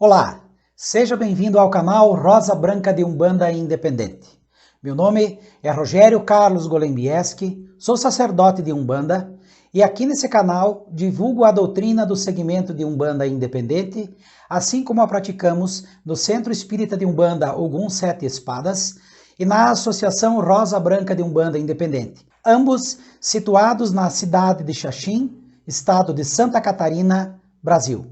Olá, seja bem-vindo ao canal Rosa Branca de Umbanda Independente. Meu nome é Rogério Carlos Golembieski, sou sacerdote de Umbanda e aqui nesse canal divulgo a doutrina do segmento de Umbanda Independente, assim como a praticamos no Centro Espírita de Umbanda Ogum Sete Espadas e na Associação Rosa Branca de Umbanda Independente, ambos situados na cidade de Xaxim, estado de Santa Catarina, Brasil.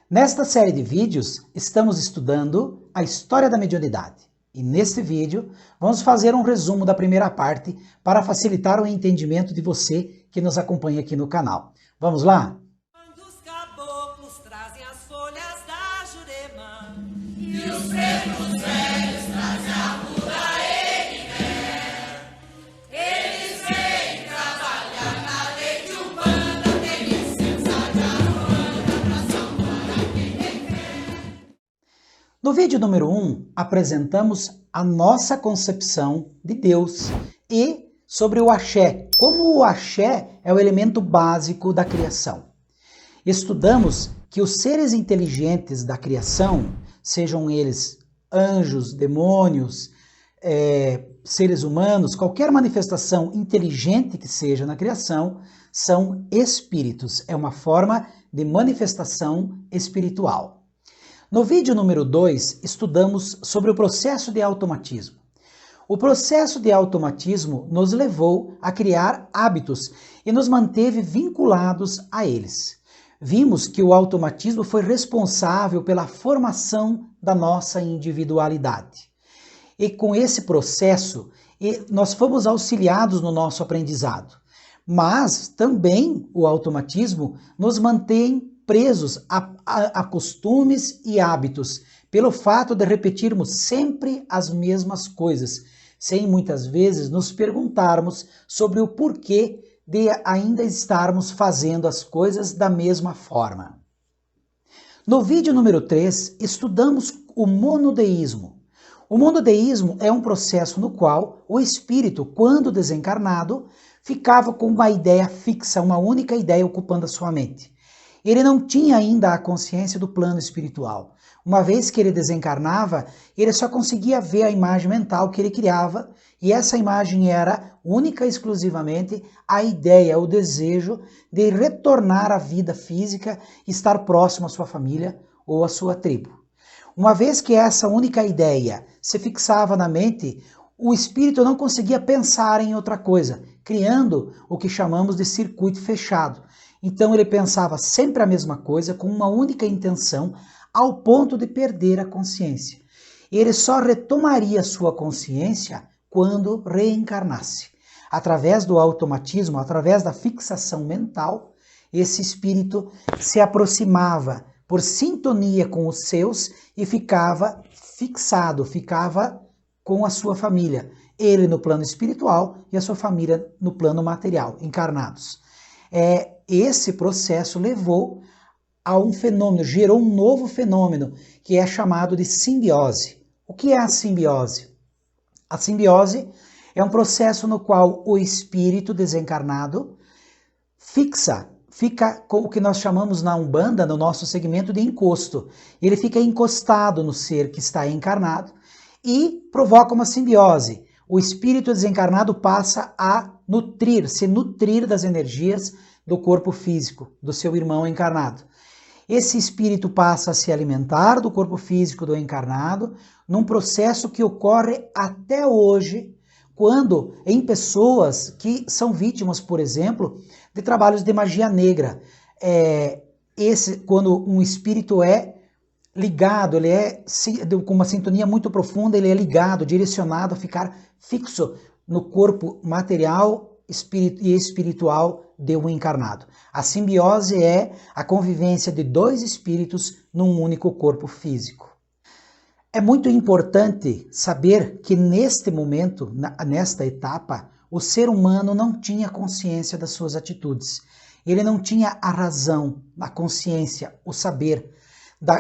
Nesta série de vídeos, estamos estudando a história da mediunidade. E neste vídeo, vamos fazer um resumo da primeira parte para facilitar o entendimento de você que nos acompanha aqui no canal. Vamos lá? Os caboclos trazem as folhas da Jurema e os pretos velhos trazem a muda Eles vêm trabalhar na lei de Umbanda, tem licença de Aruanda pra salvar quem tem fé. No vídeo número 1, apresentamos a nossa concepção de Deus e sobre o axé, como o axé é o elemento básico da criação. Estudamos que os seres inteligentes da criação, sejam eles anjos, demônios, seres humanos, qualquer manifestação inteligente que seja na criação, são espíritos, é uma forma de manifestação espiritual. No vídeo número 2, estudamos sobre o processo de automatismo. O processo de automatismo nos levou a criar hábitos e nos manteve vinculados a eles. Vimos que o automatismo foi responsável pela formação da nossa individualidade. E com esse processo, nós fomos auxiliados no nosso aprendizado. Mas também o automatismo nos mantém presos a costumes e hábitos, pelo fato de repetirmos sempre as mesmas coisas, sem muitas vezes nos perguntarmos sobre o porquê de ainda estarmos fazendo as coisas da mesma forma. No vídeo número 3, estudamos o monodeísmo. O monodeísmo é um processo no qual o espírito, quando desencarnado, ficava com uma ideia fixa, uma única ideia ocupando a sua mente. Ele não tinha ainda a consciência do plano espiritual. Uma vez que ele desencarnava, ele só conseguia ver a imagem mental que ele criava, e essa imagem era única e exclusivamente a ideia, o desejo de retornar à vida física, estar próximo à sua família ou à sua tribo. Uma vez que essa única ideia se fixava na mente, o espírito não conseguia pensar em outra coisa, criando o que chamamos de circuito fechado. Então ele pensava sempre a mesma coisa, com uma única intenção, ao ponto de perder a consciência. Ele só retomaria sua consciência quando reencarnasse. Através do automatismo, através da fixação mental, esse espírito se aproximava por sintonia com os seus e ficava fixado, ficava com a sua família. Ele no plano espiritual e a sua família no plano material, encarnados. Esse processo levou a um fenômeno, gerou um novo fenômeno, que é chamado de simbiose. O que é a simbiose? A simbiose é um processo no qual o espírito desencarnado fica com o que nós chamamos na Umbanda, no nosso segmento, de encosto. Ele fica encostado no ser que está encarnado e provoca uma simbiose. O espírito desencarnado passa a se nutrir das energias do corpo físico, do seu irmão encarnado. Esse espírito passa a se alimentar do corpo físico do encarnado, num processo que ocorre até hoje, quando em pessoas que são vítimas, por exemplo, de trabalhos de magia negra. Quando um espírito é ligado, ele é com uma sintonia muito profunda, ele é ligado, direcionado a ficar fixo no corpo material e espiritual de um encarnado. A simbiose é a convivência de dois espíritos num único corpo físico. É muito importante saber que neste momento, nesta etapa, o ser humano não tinha consciência das suas atitudes. Ele não tinha a razão, a consciência, o saber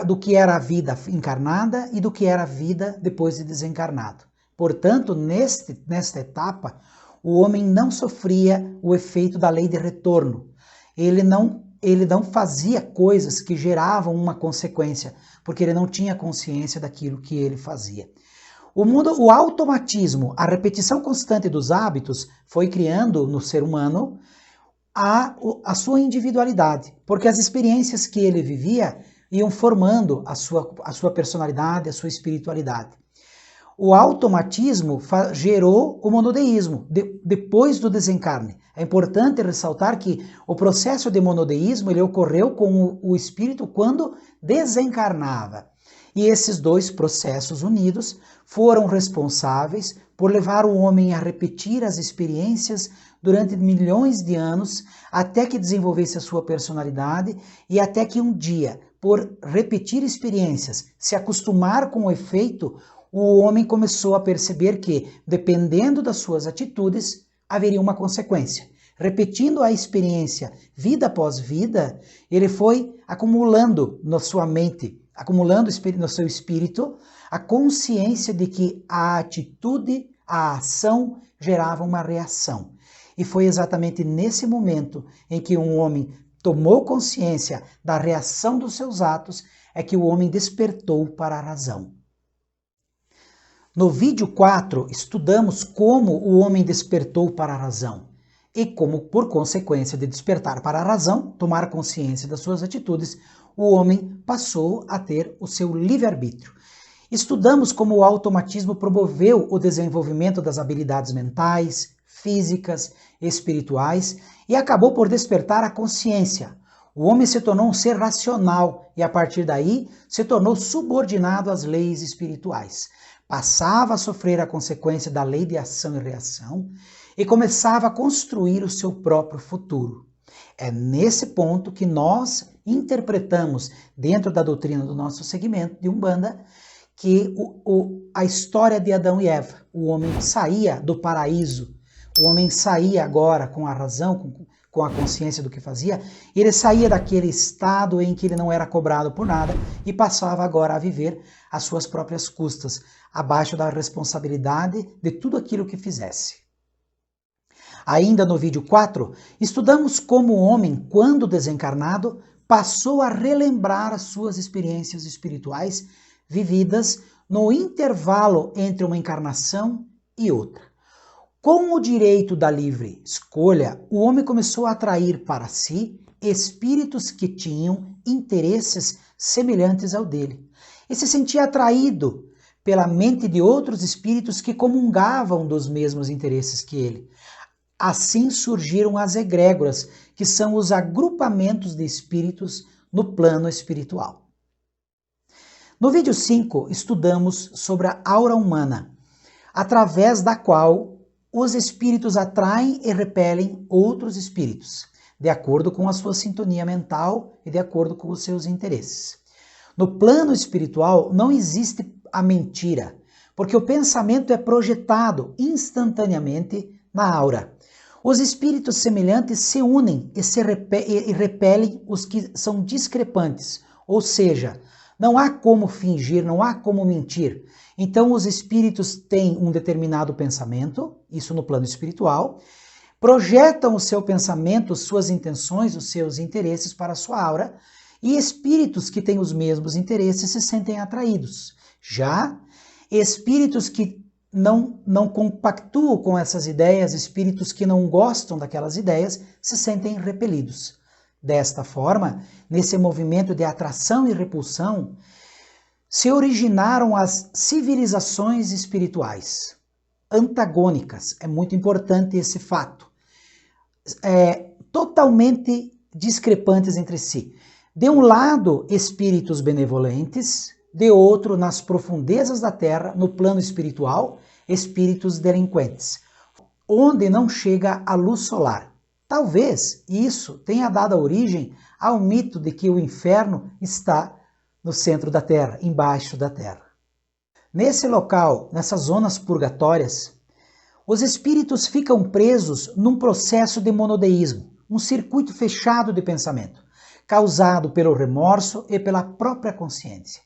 do que era a vida encarnada e do que era a vida depois de desencarnado. Portanto, nesta etapa, o homem não sofria o efeito da lei de retorno. Ele não ele não fazia coisas que geravam uma consequência, porque ele não tinha consciência daquilo que ele fazia. O automatismo, a repetição constante dos hábitos, foi criando no ser humano a sua individualidade, porque as experiências que ele vivia iam formando a sua personalidade, a sua espiritualidade. O automatismo gerou o monodeísmo, depois do desencarne. É importante ressaltar que o processo de monodeísmo ele ocorreu com o espírito quando desencarnava. E esses dois processos unidos foram responsáveis por levar o homem a repetir as experiências durante milhões de anos, até que desenvolvesse a sua personalidade e até que um dia, por repetir experiências, se acostumar com o efeito, o homem começou a perceber que, dependendo das suas atitudes, haveria uma consequência. Repetindo a experiência vida após vida, ele foi acumulando na sua mente, acumulando no seu espírito, a consciência de que a atitude, a ação, gerava uma reação. E foi exatamente nesse momento em que um homem tomou consciência da reação dos seus atos, é que o homem despertou para a razão. No vídeo 4, estudamos como o homem despertou para a razão e como, por consequência de despertar para a razão, tomar consciência das suas atitudes, o homem passou a ter o seu livre-arbítrio. Estudamos como o automatismo promoveu o desenvolvimento das habilidades mentais, físicas, espirituais e acabou por despertar a consciência. O homem se tornou um ser racional e, a partir daí, se tornou subordinado às leis espirituais. Passava a sofrer a consequência da lei de ação e reação e começava a construir o seu próprio futuro. É nesse ponto que nós interpretamos, dentro da doutrina do nosso segmento de Umbanda, que a história de Adão e Eva, o homem saía do paraíso, o homem saía agora com a razão, com a consciência do que fazia, ele saía daquele estado em que ele não era cobrado por nada e passava agora a viver às suas próprias custas, abaixo da responsabilidade de tudo aquilo que fizesse. Ainda no vídeo 4, estudamos como o homem, quando desencarnado, passou a relembrar as suas experiências espirituais vividas no intervalo entre uma encarnação e outra. Com o direito da livre escolha, o homem começou a atrair para si espíritos que tinham interesses semelhantes ao dele. E se sentia atraído pela mente de outros espíritos que comungavam dos mesmos interesses que ele. Assim surgiram as egrégoras, que são os agrupamentos de espíritos no plano espiritual. No vídeo 5, estudamos sobre a aura humana, através da qual os espíritos atraem e repelem outros espíritos, de acordo com a sua sintonia mental e de acordo com os seus interesses. No plano espiritual não existe a mentira, porque o pensamento é projetado instantaneamente na aura. Os espíritos semelhantes se unem e repelem os que são discrepantes, ou seja, não há como fingir, não há como mentir. Então os espíritos têm um determinado pensamento, isso no plano espiritual, projetam o seu pensamento, suas intenções, os seus interesses para a sua aura, e espíritos que têm os mesmos interesses se sentem atraídos. Já espíritos que não compactuam com essas ideias, espíritos que não gostam daquelas ideias, se sentem repelidos. Desta forma, nesse movimento de atração e repulsão, se originaram as civilizações espirituais antagônicas. É muito importante esse fato. Totalmente discrepantes entre si. De um lado, espíritos benevolentes, de outro, nas profundezas da terra, no plano espiritual, espíritos delinquentes, onde não chega a luz solar. Talvez isso tenha dado origem ao mito de que o inferno está no centro da terra, embaixo da terra. Nesse local, nessas zonas purgatórias, os espíritos ficam presos num processo de monodeísmo, um circuito fechado de pensamento, causado pelo remorso e pela própria consciência,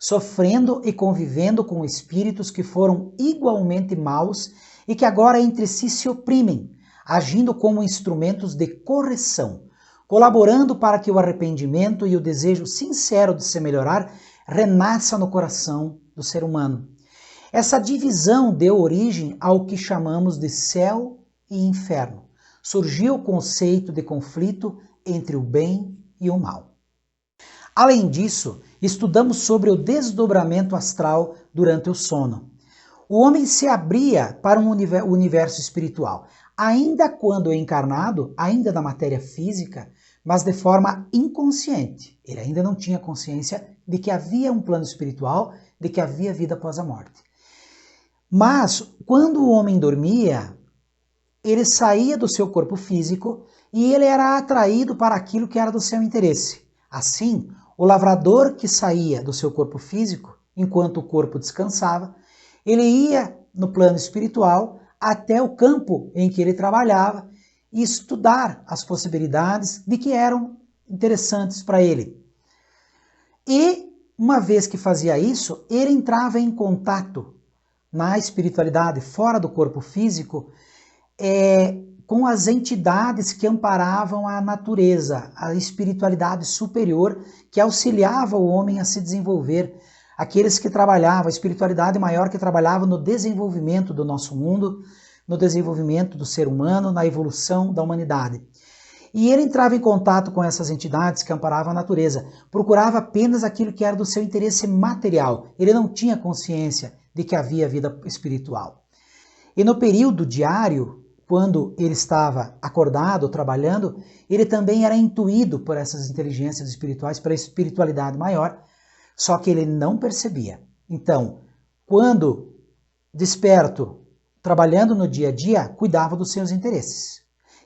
sofrendo e convivendo com espíritos que foram igualmente maus e que agora entre si se oprimem, agindo como instrumentos de correção, colaborando para que o arrependimento e o desejo sincero de se melhorar renasça no coração do ser humano. Essa divisão deu origem ao que chamamos de céu e inferno. Surgiu o conceito de conflito entre o bem e o mal. Além disso, estudamos sobre o desdobramento astral durante o sono. O homem se abria para um universo espiritual, ainda quando encarnado, ainda na matéria física, mas de forma inconsciente. Ele ainda não tinha consciência de que havia um plano espiritual, de que havia vida após a morte. Mas, quando o homem dormia, ele saía do seu corpo físico e ele era atraído para aquilo que era do seu interesse. Assim, o lavrador que saía do seu corpo físico, enquanto o corpo descansava, ele ia no plano espiritual até o campo em que ele trabalhava e estudar as possibilidades de que eram interessantes para ele. E, uma vez que fazia isso, ele entrava em contato na espiritualidade, fora do corpo físico, com as entidades que amparavam a natureza, a espiritualidade superior que auxiliava o homem a se desenvolver, aqueles que trabalhavam, a espiritualidade maior que trabalhava no desenvolvimento do nosso mundo, no desenvolvimento do ser humano, na evolução da humanidade. E ele entrava em contato com essas entidades que amparavam a natureza, procurava apenas aquilo que era do seu interesse material, ele não tinha consciência de que havia vida espiritual. E no período diário, quando ele estava acordado, trabalhando, ele também era intuído por essas inteligências espirituais, pela espiritualidade maior, só que ele não percebia. Então, quando desperto, trabalhando no dia a dia, cuidava dos seus interesses.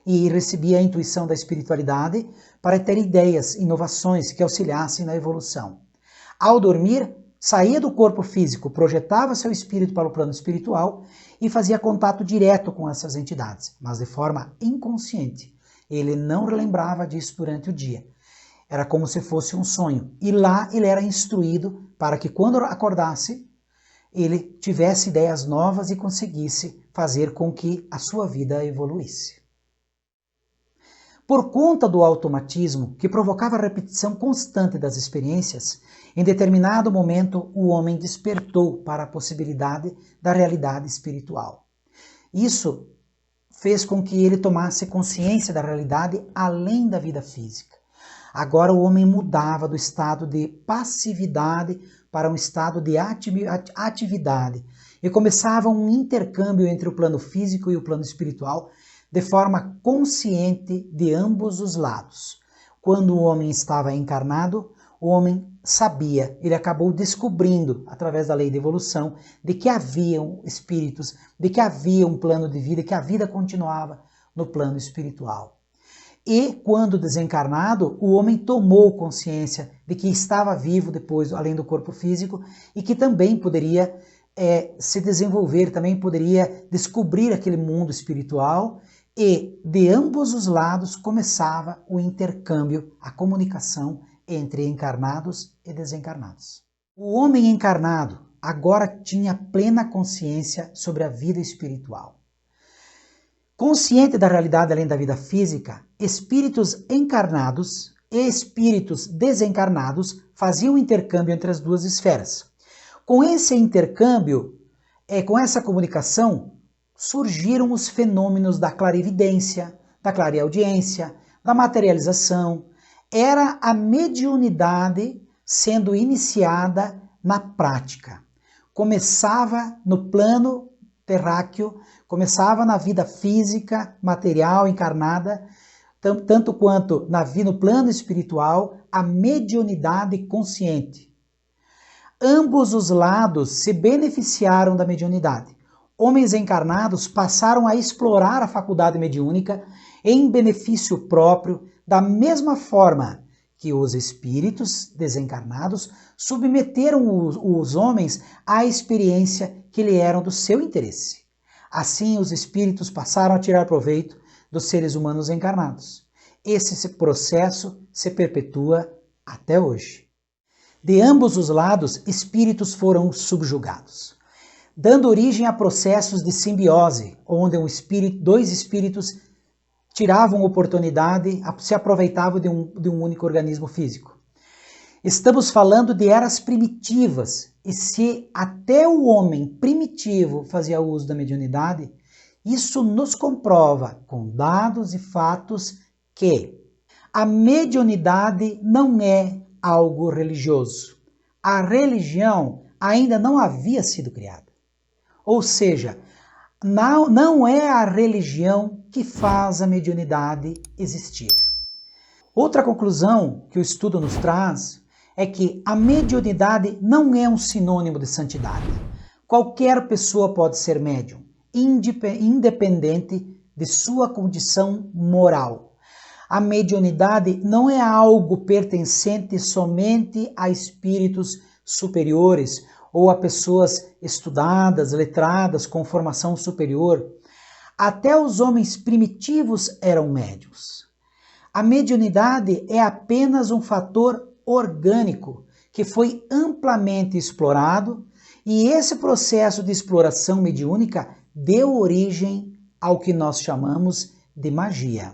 E recebia a intuição da espiritualidade para ter ideias, inovações que auxiliassem na evolução. Ao dormir, saía do corpo físico, projetava seu espírito para o plano espiritual e fazia contato direto com essas entidades, mas de forma inconsciente. Ele não lembrava disso durante o dia. Era como se fosse um sonho. E lá ele era instruído para que quando acordasse, ele tivesse ideias novas e conseguisse fazer com que a sua vida evoluísse. Por conta do automatismo, que provocava a repetição constante das experiências, em determinado momento o homem despertou para a possibilidade da realidade espiritual. Isso fez com que ele tomasse consciência da realidade além da vida física. Agora o homem mudava do estado de passividade para um estado de atividade e começava um intercâmbio entre o plano físico e o plano espiritual de forma consciente de ambos os lados. Quando o homem estava encarnado, o homem sabia, ele acabou descobrindo, através da lei de evolução, de que haviam espíritos, de que havia um plano de vida, que a vida continuava no plano espiritual. E, quando desencarnado, o homem tomou consciência de que estava vivo depois, além do corpo físico, e que também poderia se desenvolver, também poderia descobrir aquele mundo espiritual, e de ambos os lados começava o intercâmbio, a comunicação entre encarnados e desencarnados. O homem encarnado agora tinha plena consciência sobre a vida espiritual. Consciente da realidade além da vida física, espíritos encarnados e espíritos desencarnados faziam intercâmbio entre as duas esferas. Com esse intercâmbio, com essa comunicação, surgiram os fenômenos da clarividência, da clareaudiência, da materialização. Era a mediunidade sendo iniciada na prática. Começava no plano terráqueo, começava na vida física, material, encarnada, tanto quanto no plano espiritual, a mediunidade consciente. Ambos os lados se beneficiaram da mediunidade. Homens encarnados passaram a explorar a faculdade mediúnica em benefício próprio, da mesma forma que os espíritos desencarnados submeteram os homens à experiência que lhe eram do seu interesse. Assim, os espíritos passaram a tirar proveito dos seres humanos encarnados. Esse processo se perpetua até hoje. De ambos os lados, espíritos foram subjugados, dando origem a processos de simbiose, onde dois espíritos tiravam oportunidade, se aproveitavam de um único organismo físico. Estamos falando de eras primitivas, e se até o homem primitivo fazia uso da mediunidade, isso nos comprova, com dados e fatos, que a mediunidade não é algo religioso. A religião ainda não havia sido criada. Ou seja, não é a religião que faz a mediunidade existir. Outra conclusão que o estudo nos traz é que a mediunidade não é um sinônimo de santidade. Qualquer pessoa pode ser médium, independente de sua condição moral. A mediunidade não é algo pertencente somente a espíritos superiores ou a pessoas estudadas, letradas, com formação superior. Até os homens primitivos eram médiuns. A mediunidade é apenas um fator orgânico que foi amplamente explorado, e esse processo de exploração mediúnica deu origem ao que nós chamamos de magia.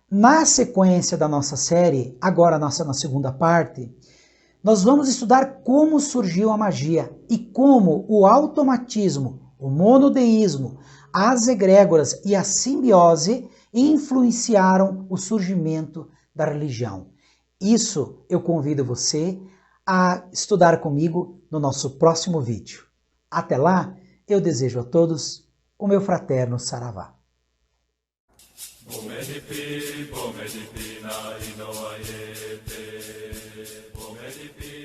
Na sequência da nossa série, agora na segunda parte, nós vamos estudar como surgiu a magia e como o automatismo, o monodeísmo, as egrégoras e a simbiose influenciaram o surgimento da religião. Isso eu convido você a estudar comigo no nosso próximo vídeo. Até lá, eu desejo a todos o meu fraterno Saravá. Pomedipi, pomedipi, na ino aiete, pomedipi.